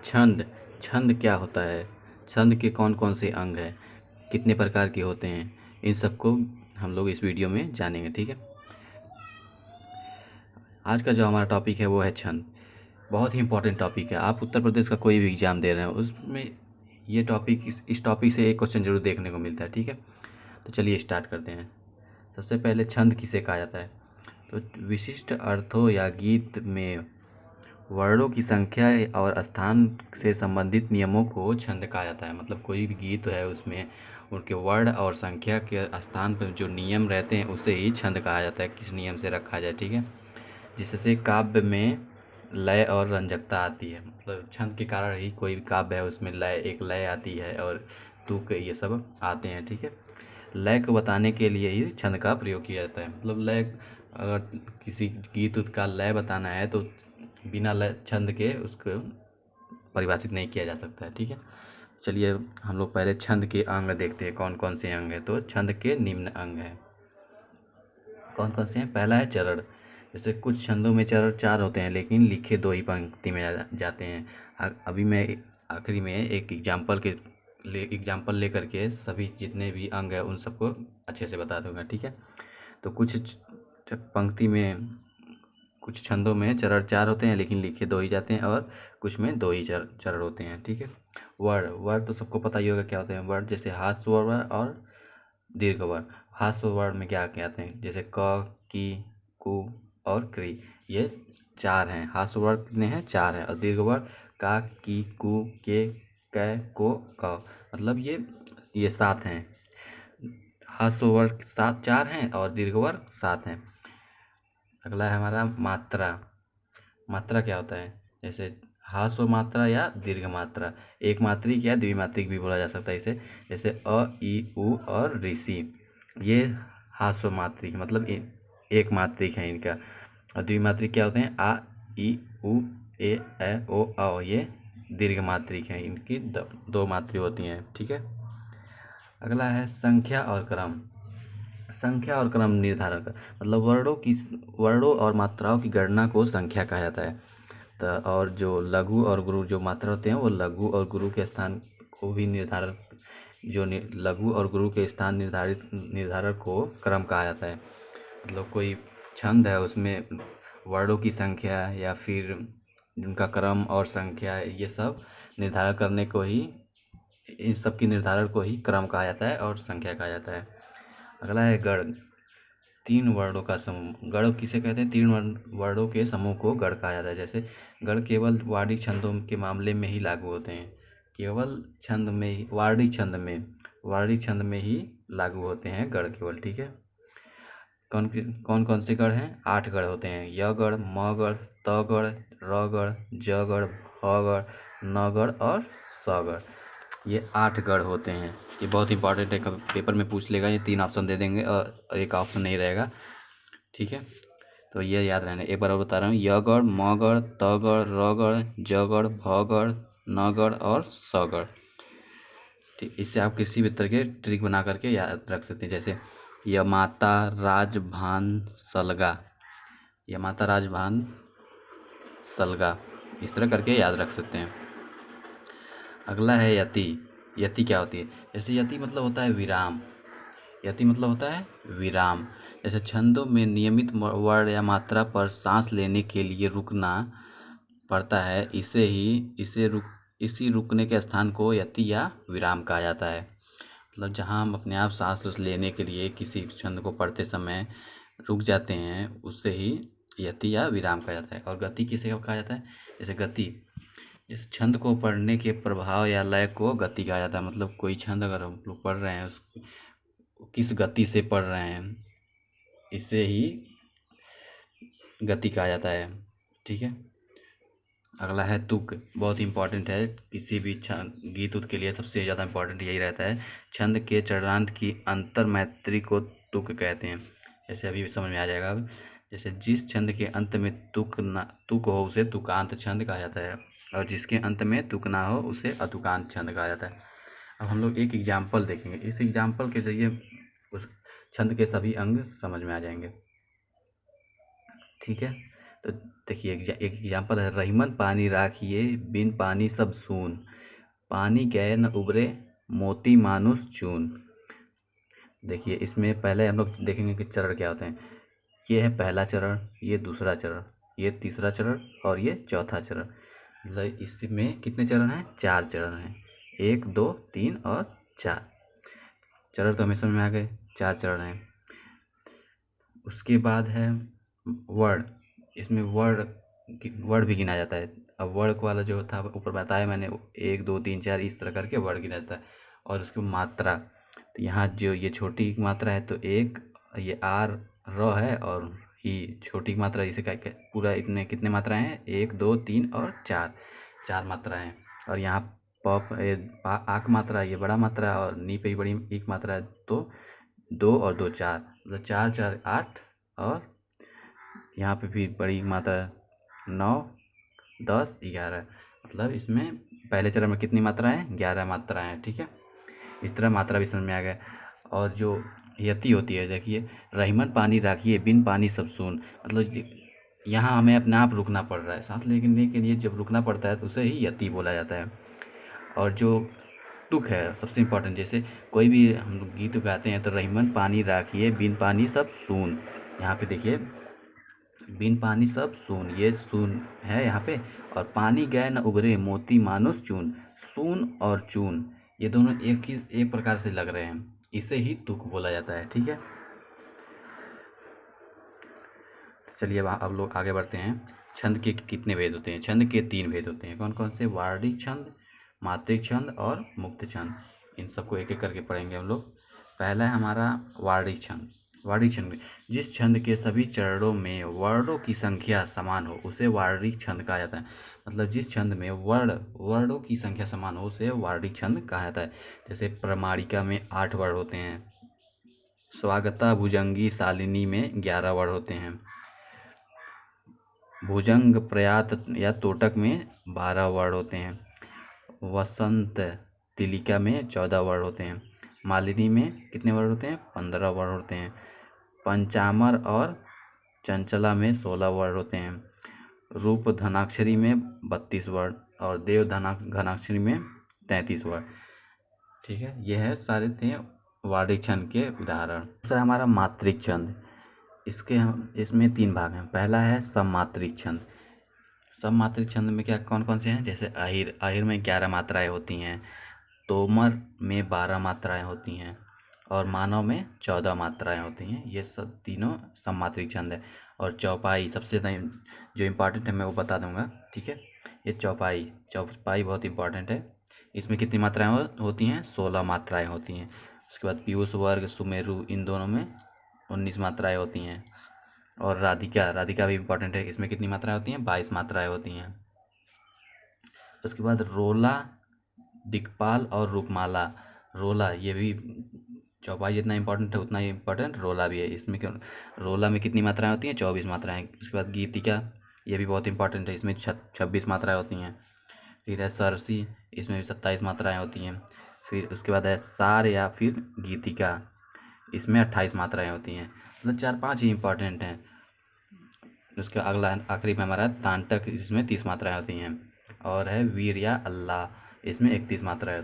छंद छंद क्या होता है, छंद के कौन कौन से अंग हैं, कितने प्रकार के होते हैं, इन सबको हम लोग इस वीडियो में जानेंगे। ठीक है, आज का जो हमारा टॉपिक है वो है छंद। बहुत ही इंपॉर्टेंट टॉपिक है। आप उत्तर प्रदेश का कोई भी एग्ज़ाम दे रहे हो उसमें ये टॉपिक इस टॉपिक से एक क्वेश्चन जरूर देखने को मिलता है। ठीक है, तो चलिए स्टार्ट करते हैं। सबसे पहले छंद किसे कहा जाता है? तो विशिष्ट अर्थों या गीत में वर्णों की संख्या और स्थान से संबंधित नियमों को छंद कहा जाता है। मतलब कोई भी गीत है उसमें उनके वर्ण और संख्या के स्थान पर जो नियम रहते हैं उसे ही छंद कहा जाता है, किस नियम से रखा जाए। ठीक है, जिससे काव्य में लय और रंजकता आती है। मतलब छंद के कारण ही कोई भी काव्य है उसमें एक लय आती है और तुक ये सब आते हैं। ठीक है, लय को बताने के लिए ही छंद का प्रयोग किया जाता है। मतलब लय, अगर किसी गीत उत का लय बताना है तो बिना लय छंद के उसको परिभाषित नहीं किया जा सकता है। ठीक है, चलिए हम लोग पहले छंद के अंग देखते हैं, कौन कौन से अंग हैं। तो छंद के निम्न अंग हैं, कौन कौन से हैं? पहला है चरण। जैसे कुछ छंदों में चरण 4 होते हैं लेकिन लिखे 2 ही पंक्ति में जाते हैं। अभी मैं आखिरी में एक एग्जाम्पल लेकर के सभी जितने भी अंग हैं उन सबको अच्छे से बता दूंगा। ठीक है, तो पंक्ति में कुछ छंदों में चरण 4 होते हैं लेकिन लिखे 2 ही जाते हैं और कुछ में 2 ही चरण होते हैं। ठीक है, वर्ण वर्ण तो सबको पता ही होगा क्या होते हैं वर्ण। जैसे हास्य वर्ण और दीर्घ वर्ण। हास्य वर्ण में क्या क्या आते हैं? जैसे क, की, कु और क्री, ये 4 हैं। हास्य वर्ण कितने हैं? 4 हैं। और दीर्घ वर्ण का, की, कु, के, कै, को, क, मतलब ये 7 हैं। हास्य वर्ण 4 हैं और दीर्घ वर्ण 7 हैं। अगला है हमारा मात्रा। मात्रा क्या होता है? जैसे ह्रस्व मात्रा या दीर्घ मात्रा, एक मात्रिक या द्विमात्रिक भी बोला जा सकता है इसे। जैसे अ, ई, उ और ऋषि, ये ह्रस्व मात्रिक मतलब एक मात्रिक है इनका। और द्विमात्रिक क्या होते हैं? आ, ई, उ, ए, ओ, औ, ये दीर्घ मात्रिक हैं। इनकी 2 मात्रिक होती हैं। ठीक है, अगला है संख्या और क्रम। संख्या और क्रम निर्धारण कर, मतलब वर्णों और मात्राओं की गणना को संख्या कहा जाता है। तो और जो लघु और गुरु जो मात्रा होते हैं वो लघु और गुरु के स्थान को भी लघु और गुरु के स्थान निर्धारक को क्रम कहा जाता है। मतलब कोई छंद है उसमें वर्णों की संख्या या फिर उनका क्रम और संख्या, ये सब निर्धारण करने को ही, इन सब की निर्धारण को ही क्रम कहा जाता है और संख्या कहा जाता है। अगला है गढ़। 3 वर्णों का समूह। गढ़ किसे कहते हैं? 3 वर्णों के समूह को गढ़ कहा जाता है। जैसे गढ़ केवल वार्णिक छंदों के मामले में ही लागू होते हैं। केवल छंद में ही, वार्णिक छंद में ही लागू होते हैं गढ़ केवल। ठीक है, कौन कौन से गढ़ हैं? 8 गढ़ होते हैं। य गढ़, म गढ़, त गढ़, र गढ़, ज गढ़, भ गढ़, न गढ़ और स गढ़, ये 8 गढ़ होते हैं। ये बहुत इंपॉर्टेंट है, कभी पेपर में पूछ लेगा। ये 3 ऑप्शन दे देंगे और एक ऑप्शन नहीं रहेगा। ठीक है, तो ये याद रहना। एक बार और बता रहा हूँ, य गढ़, म गढ़, त गढ़, र गढ़, ज गढ़, भ गढ़, न गढ़ और स गढ़। ठीक, इससे आप किसी भी तरह के ट्रिक बना करके याद रख सकते हैं। जैसे यमाता राजभान सलगा, यमाता राजभान सलगा, इस तरह करके याद रख सकते हैं। अगला है यति। यति क्या होती है? जैसे यति मतलब होता है विराम। यति मतलब होता है विराम। जैसे छंदों में नियमित वर्ण या मात्रा पर सांस लेने के लिए रुकना पड़ता है, इसी रुकने के स्थान को यति या विराम कहा जाता है। मतलब जहाँ हम अपने आप सांस लेने के लिए किसी छंद को पढ़ते समय रुक जाते हैं उससे ही यति या विराम कहा जाता है। और गति किसे कहा जाता है? जैसे गति, इस छंद को पढ़ने के प्रभाव या लय को गति कहा जाता है। मतलब कोई छंद अगर हम लोग पढ़ रहे हैं उसको किस गति से पढ़ रहे हैं, इसे ही गति कहा जाता है। ठीक है, अगला है तुक। बहुत इंपॉर्टेंट है, किसी भी गीत उत के लिए सबसे ज़्यादा इंपॉर्टेंट यही रहता है। छंद के चरणांत की अंतर मैत्री को तुक कहते हैं। जैसे अभी समझ में आ जाएगा अब। जैसे जिस छंद के अंत में तुक हो उसे तुकांत छंद कहा जाता है और जिसके अंत में तुक ना हो उसे अतुकांत छंद कहा जाता है। अब हम लोग एक एग्जाम्पल देखेंगे, इस एग्जाम्पल के जरिए उस छंद के सभी अंग समझ में आ जाएंगे। ठीक है, तो देखिए एक एग्जाम्पल है, रहीमन पानी राखिए बिन पानी सब सून, पानी गए न उबरे मोती मानुष चून। देखिए इसमें पहले हम लोग देखेंगे कि चरण क्या होते हैं। ये है पहला चरण, ये दूसरा चरण, ये तीसरा चरण और ये चौथा चरण। मतलब इसमें कितने चरण हैं? 4 चरण हैं। 1 2 3 और 4 चरण तो हमें समझ में आ गए, 4 चरण हैं। उसके बाद है वर्ड। इसमें वर्ड भी गिना जाता है। अब वर्ड वाला जो था ऊपर बताया मैंने, 1 2 3 4 इस तरह करके वर्ड गिना जाता है। और उसकी मात्रा, तो यहाँ जो ये छोटी मात्रा है तो एक, ये आर र है, और ही छोटी मात्रा, इसे क्या पूरा इतने कितने मात्राएं हैं? 1 2 3 और 4 मात्राएं हैं। और यहाँ आक मात्रा, ये बड़ा मात्रा है, और नी पे ही बड़ी एक मात्रा है, तो 2 और 2 4, मतलब 4 4 8, और यहाँ पे भी बड़ी मात्रा 9 10 11। मतलब इसमें पहले चरण में कितनी मात्राएं हैं? 11 मात्राएं हैं। ठीक है, इस तरह मात्रा भी समझ में आ गया। और जो यति होती है, देखिए, रहीमन पानी राखिए बिन पानी सब सून, मतलब यहाँ हमें अपने आप रुकना पड़ रहा है, सांस लेने के लिए जब रुकना पड़ता है तो उसे ही यति बोला जाता है। और जो तुक है सबसे इम्पोर्टेंट, जैसे कोई भी हम लोग गीत गाते हैं तो रहीमन पानी राखिए बिन पानी सब सून, यहाँ पे देखिए बिन पानी सब सून, ये सून है यहाँ पे। और पानी गए न उबरे मोती मानुष चून, सून और चून ये दोनों एक प्रकार से लग रहे हैं, इसे ही तुक बोला जाता है। ठीक है, चलिए अब लोग आगे बढ़ते हैं। छंद के कितने भेद होते हैं? छंद के 3 भेद होते हैं। कौन कौन से? वार्णिक छंद, मात्रिक छंद और मुक्त छंद। इन सबको एक एक करके पढ़ेंगे हम लोग। पहला है हमारा वार्णिक छंद। वार्णिक छंद में जिस छंद के सभी चरणों में वर्णों की संख्या समान हो उसे वार्णिक छंद कहा जाता है। मतलब जिस छंद में वर्णों की संख्या समान हो उसे वार्णिक छंद कहा जाता है। जैसे प्रमाणिका में 8 वर्ण होते हैं, स्वागता भुजंगी शालिनी में 11 वर्ण होते हैं, भुजंग प्रयात या तोटक में 12 वर्ण होते हैं, वसंत तिलिका में 14 वर्ण होते हैं, मालिनी में कितने वर्ण होते हैं? 15 वर्ण होते हैं, पंचामर और चंचला में 16 वर्ण होते हैं, रूप धनाक्षरी में 32 वर्ण और देव घनाक्षरी में 33 वर्ण। ठीक है, ये है सारे थे वार्णिक छंद के उदाहरण। दूसरा हमारा मात्रिक छंद। इसमें 3 भाग हैं। पहला है सममात्रिक छंद। सममात्रिक छंद में क्या कौन कौन से हैं? जैसे अहिर में 11 मात्राएं होती हैं, तोमर में 12 मात्राएं होती हैं और मानव में 14 मात्राएं होती हैं। ये सब तीनों सममात्रिक छंद है। और चौपाई सबसे जो इम्पोर्टेंट है मैं वो बता दूंगा। ठीक है, ये चौपाई बहुत इम्पोर्टेंट है। इसमें कितनी मात्राएं होती हैं? 16 मात्राएं होती हैं। उसके बाद पीयूष वर्ग, सुमेरु, इन दोनों में 19 मात्राएं होती हैं। और राधिका भी इम्पोर्टेंट है। इसमें कितनी मात्राएं होती हैं? 22 मात्राएं होती हैं। उसके बाद रोला, दिक्पाल और रूपमाला। रोला ये भी चौपाई जितना इम्पोर्टेंट है उतना ही इम्पोर्टेंट रोला भी है। इसमें क्यों? रोला में कितनी मात्राएं होती हैं? 24 मात्राएं। उसके बाद गीतिका, ये भी बहुत इंपॉर्टेंट है, इसमें 26 मात्राएं होती हैं। फिर है सरसी, इसमें भी 27 मात्राएं होती हैं। फिर उसके बाद है सार या फिर गीतिका, इसमें 28 मात्राएं होती हैं। मतलब 4-5 ही इम्पॉर्टेंट हैं। उसके अगला आखिरी में हमारा तांटक, जिसमें 30 मात्राएं होती हैं। और है वीर या अल्लाह, इसमें 31 मात्राएं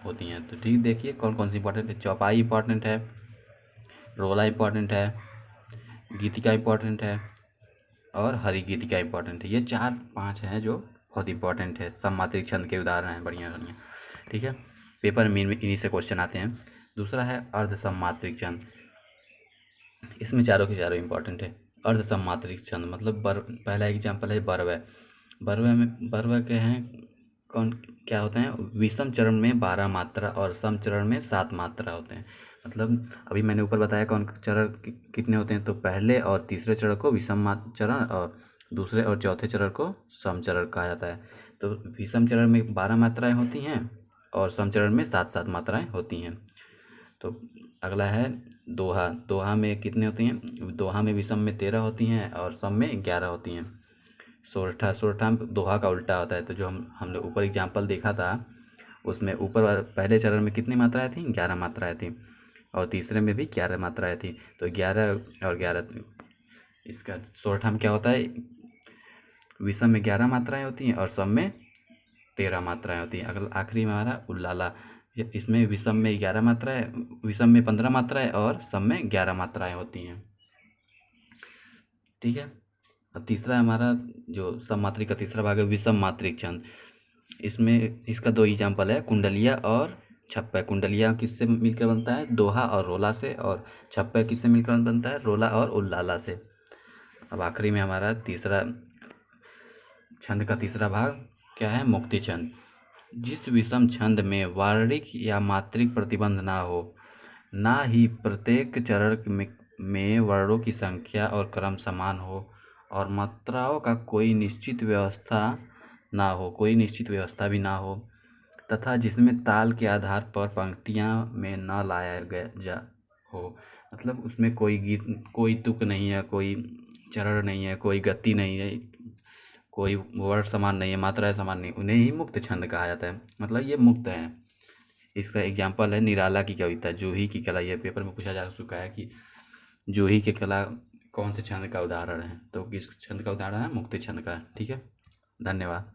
होती हैं। तो ठीक, देखिए कौन कौन सी इंपॉर्टेंट है। चौपाई इंपॉर्टेंट है, रोला इंपॉर्टेंट है, गीतिका इंपॉर्टेंट है और हरि गीतिका इंपॉर्टेंट है। ये 4-5 हैं जो बहुत इंपॉर्टेंट है, सममात्रिक छंद के उदाहरण हैं, बढ़िया बढ़िया। ठीक है, पेपर में इन्हीं से क्वेश्चन आते हैं। दूसरा है अर्ध सममात्रिक छंद। इसमें चारों के चारों इंपॉर्टेंट है। अर्ध सममात्रिक छंद मतलब पहला एग्जाम्पल है बरवय। बरवय के हैं कौन क्या होते हैं? विषम चरण में 12 मात्रा और सम चरण में 7 मात्रा होते हैं। मतलब अभी मैंने ऊपर बताया कौन चरण कितने होते हैं, तो पहले और तीसरे चरण को विषम चरण और दूसरे और चौथे चरण को सम चरण कहा जाता है। तो विषम चरण में 12 मात्राएं होती हैं और सम चरण में 7 मात्राएं होती हैं। तो अगला है दोहा। दोहा में कितने होती हैं? दोहा में विषम में 13 होती हैं और सम में 11 होती हैं। सोरठा दोहा का उल्टा होता है। तो जो हमने ऊपर एग्जाम्पल देखा था उसमें ऊपर पहले चरण में कितनी मात्राएं थी? 11 मात्राएं थी और तीसरे में भी 11 मात्राएं थी। तो 11 और 11, इसका सोरठा में क्या होता है? विषम में 11 मात्राएं होती हैं और सम में 13 मात्राएं होती हैं। अगला आखिरी में हमारा उल्लाला, इसमें विषम में 11 मात्राएं, विषम में 15 मात्राएं और सम में 11 मात्राएं होती हैं। ठीक है। अब तीसरा हमारा जो सम मात्रिक का तीसरा भाग है विषम मात्रिक छंद। इसमें इसका 2 एग्जाम्पल है, कुंडलिया और छप्पय। कुंडलिया किससे मिलकर बनता है? दोहा और रोला से। और छप्पय किससे मिलकर बनता है? रोला और उल्लाला से। अब आखिरी में हमारा तीसरा छंद का तीसरा भाग क्या है? मुक्ति छंद। जिस विषम छंद में वार्णिक या मात्रिक प्रतिबंध ना हो, ना ही प्रत्येक चरण में वर्णों की संख्या और क्रम समान हो, और मात्राओं का कोई निश्चित व्यवस्था ना हो, कोई निश्चित व्यवस्था भी ना हो, तथा जिसमें ताल के आधार पर पंक्तियां में न लाया गया हो, मतलब उसमें कोई गीत, कोई तुक नहीं है, कोई चरण नहीं है, कोई गति नहीं है, कोई वर्ड समान नहीं है, मात्राएं समान नहीं, उन्हें ही मुक्त छंद कहा जाता है। मतलब ये मुक्त है। इसका एग्जाम्पल है निराला की कविता, जूही की कला। यह पेपर में पूछा जा चुका है कि जूही की कला कौन से छंद का उदाहरण है? तो किस छंद का उदाहरण है? मुक्ति छंद का। ठीक है, धन्यवाद।